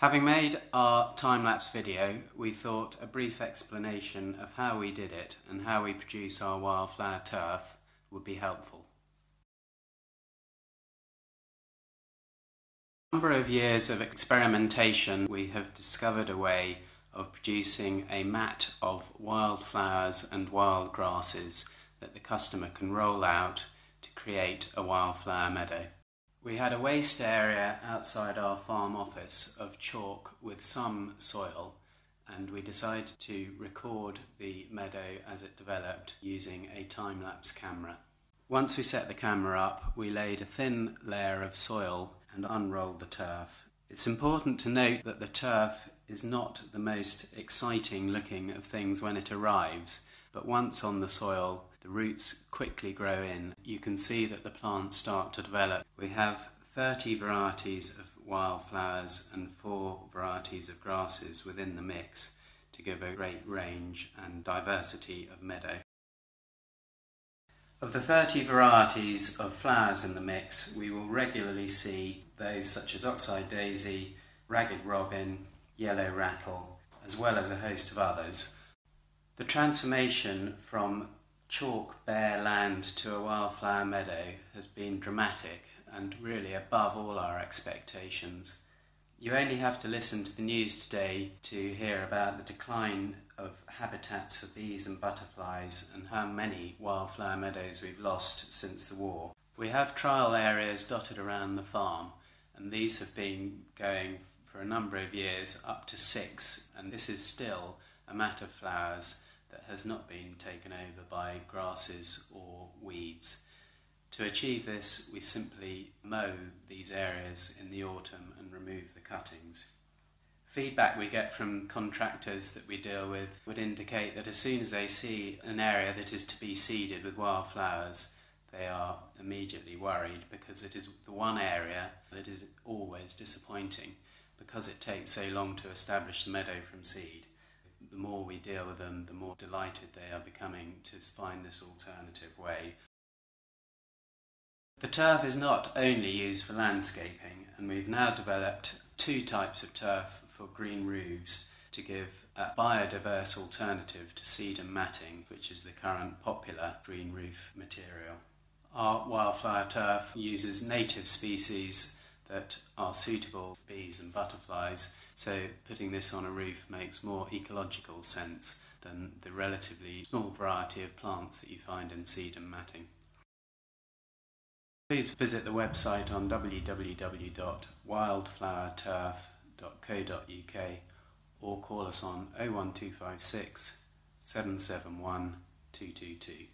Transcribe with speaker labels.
Speaker 1: Having made our time-lapse video, we thought a brief explanation of how we did it and how we produce our wildflower turf would be helpful. A number of years of experimentation, we have discovered a way of producing a mat of wildflowers and wild grasses that the customer can roll out to create a wildflower meadow. We had a waste area outside our farm office of chalk with some soil, and we decided to record the meadow as it developed using a time-lapse camera. Once we set the camera up, we laid a thin layer of soil and unrolled the turf. It's important to note that the turf is not the most exciting looking of things when it arrives, but once on the soil, the roots quickly grow in. You can see that the plants start to develop. We have 30 varieties of wildflowers and 4 varieties of grasses within the mix to give a great range and diversity of meadow. Of the 30 varieties of flowers in the mix, we will regularly see those such as oxeye daisy, ragged robin, yellow rattle, as well as a host of others. The transformation from chalk bare land to a wildflower meadow has been dramatic and really above all our expectations. You only have to listen to the news today to hear about the decline of habitats for bees and butterflies and how many wildflower meadows we've lost since the war. We have trial areas dotted around the farm, and these have been going for a number of years, up to 6, and this is still a mat of flowers that has not been taken over by grasses or weeds. To achieve this, we simply mow these areas in the autumn and remove the cuttings. Feedback we get from contractors that we deal with would indicate that as soon as they see an area that is to be seeded with wildflowers, they are immediately worried because it is the one area that is always disappointing because it takes so long to establish the meadow from seed. The more we deal with them, the more delighted they are becoming to find this alternative way. The turf is not only used for landscaping, and we've now developed 2 types of turf for green roofs to give a biodiverse alternative to seed and matting, which is the current popular green roof material. Our wildflower turf uses native species that are suitable for bees and butterflies, so putting this on a roof makes more ecological sense than the relatively small variety of plants that you find in seed and matting. Please visit the website on www.wildflowerturf.co.uk or call us on 01256 771 222.